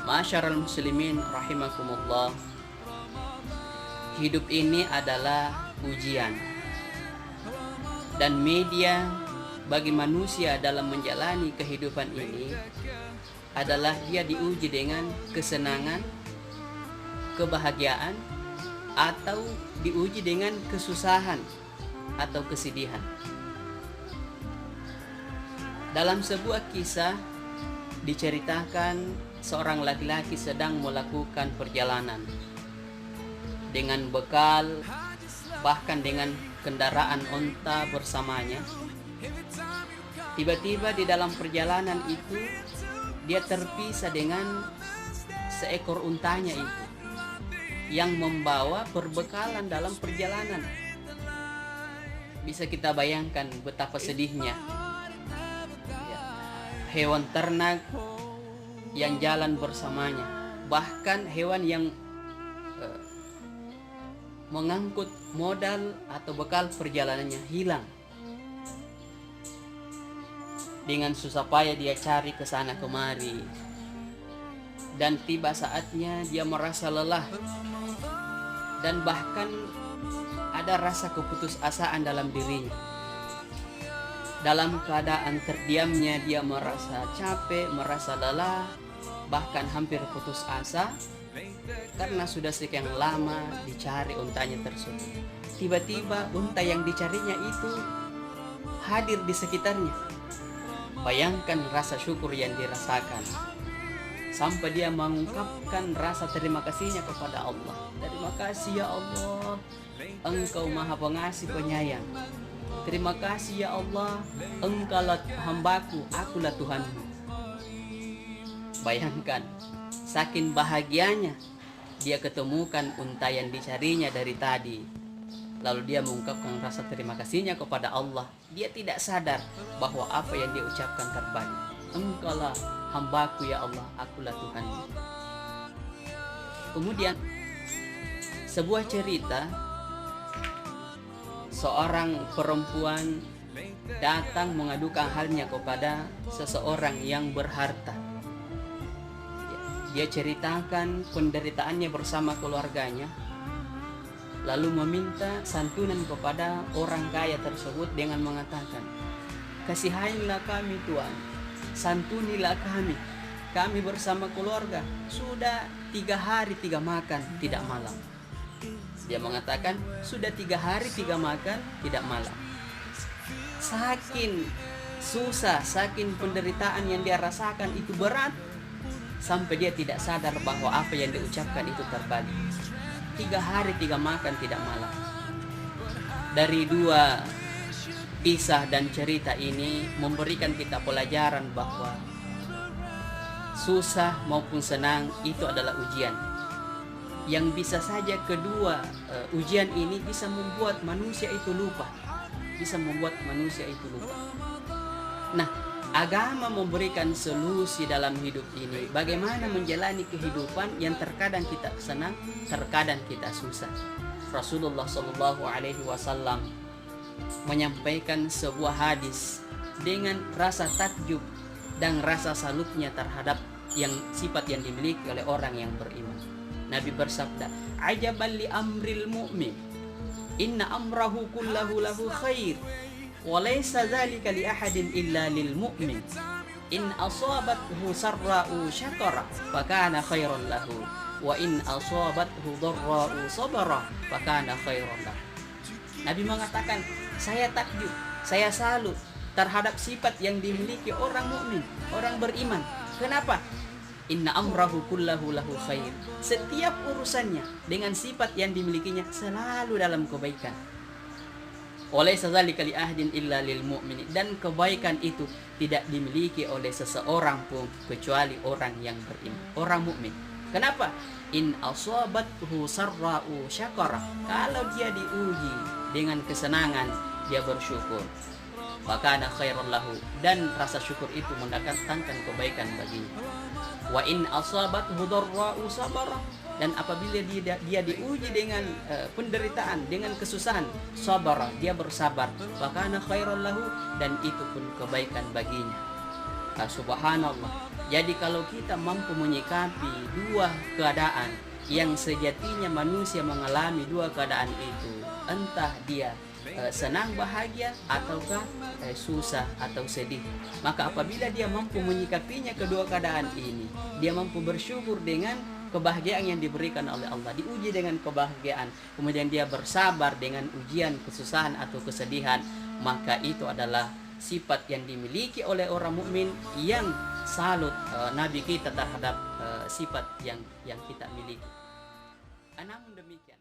Ma'asyiral muslimin rahimakumullah. Hidup ini adalah ujian, dan media bagi manusia dalam menjalani kehidupan ini adalah dia diuji dengan kesenangan, kebahagiaan, atau diuji dengan kesusahan atau kesedihan. Dalam sebuah kisah diceritakan seorang laki-laki sedang melakukan perjalanan dengan bekal, bahkan dengan kendaraan onta bersamanya. Tiba-tiba di dalam perjalanan itu dia terpisah dengan seekor untanya itu yang membawa perbekalan dalam perjalanan. Bisa kita bayangkan betapa sedihnya. Hewan ternak yang jalan bersamanya, bahkan hewan yang mengangkut modal atau bekal perjalanannya hilang. Dengan susah payah dia cari ke sana kemari, dan tiba saatnya dia merasa lelah, dan bahkan ada rasa keputusasaan dalam dirinya. Dalam keadaan terdiamnya dia merasa capek, merasa lelah, bahkan hampir putus asa karena sudah sekian lama dicari untanya tersebut. Tiba-tiba unta yang dicarinya itu hadir di sekitarnya. Bayangkan rasa syukur yang dirasakan, sampai dia mengungkapkan rasa terima kasihnya kepada Allah. Terima kasih ya Allah, Engkau Maha Pengasih Penyayang. Terima kasih ya Allah, Engkaulah hambaku, akulah Tuhanmu. Bayangkan, saking bahagianya dia ketemukan unta yang dicarinya dari tadi. Lalu dia mengungkapkan rasa terima kasihnya kepada Allah. Dia tidak sadar bahwa apa yang dia ucapkan terbalik. Engkaulah hambaku ya Allah, akulah Tuhanmu. Kemudian sebuah cerita, seorang perempuan datang mengadukan halnya kepada seseorang yang berharta. Dia ceritakan penderitaannya bersama keluarganya, lalu meminta santunan kepada orang kaya tersebut dengan mengatakan, "Kasihanilah kami Tuhan, santunilah kami. Kami bersama keluarga sudah 3 hari 3 makan tidak malam." Dia mengatakan, sudah 3 hari 3 makan tidak malam. Saking susah, saking penderitaan yang dia rasakan itu berat, sampai dia tidak sadar bahwa apa yang diucapkan itu terbalik. 3 hari 3 makan tidak malam. Dari 2 kisah dan cerita ini memberikan kita pelajaran bahwa susah maupun senang itu adalah ujian. Yang bisa saja kedua ujian ini bisa membuat manusia itu lupa. Nah, agama memberikan solusi dalam hidup ini. Bagaimana menjalani kehidupan yang terkadang kita senang, terkadang kita susah. Rasulullah SAW menyampaikan sebuah hadis dengan rasa takjub dan rasa salutnya terhadap sifat yang dimiliki oleh orang yang beriman. Nabi bersabda, "Ajaban li amril mu'min, inna amrahu kullahu lahu khair, wa laysa dzalika li ahadin illa lil mu'min. In asabathu sarra'u syakara, fa kana khairan lahu, wa in asabathu dharra'u sabara, fa kana khairan lahu." Nabi mengatakan, saya takjub, saya salut terhadap sifat yang dimiliki orang mukmin, orang beriman. Kenapa? Inna amrahu kullahu lahu khair. Setiap urusannya dengan sifat yang dimilikinya selalu dalam kebaikan. Walaysa dzalika li ahadin illa lil mu'minin. Dan kebaikan itu tidak dimiliki oleh seseorang pun kecuali orang yang beriman, orang mukmin. Kenapa? In asabathu sarra'u syakara. Kalau dia diuji dengan kesenangan, dia bersyukur. Fakana khairan lahu, dan rasa syukur itu mendatangkan kebaikan baginya. Wa in asabathu dharra'u sabara, dan apabila dia diuji dengan penderitaan, dengan kesusahan, sabara, dia bersabar. Fakana khairan lahu, dan itu pun kebaikan baginya. Subhanallah. Jadi kalau kita mampu menyikapi dua keadaan yang sejatinya manusia mengalami dua keadaan itu, entah dia senang bahagia ataukah susah atau sedih, maka apabila dia mampu menyikapinya kedua keadaan ini, dia mampu bersyukur dengan kebahagiaan yang diberikan oleh Allah, diuji dengan kebahagiaan, kemudian dia bersabar dengan ujian kesusahan atau kesedihan, maka itu adalah sifat yang dimiliki oleh orang mukmin yang salut Nabi kita terhadap sifat yang kita miliki. Namun demikian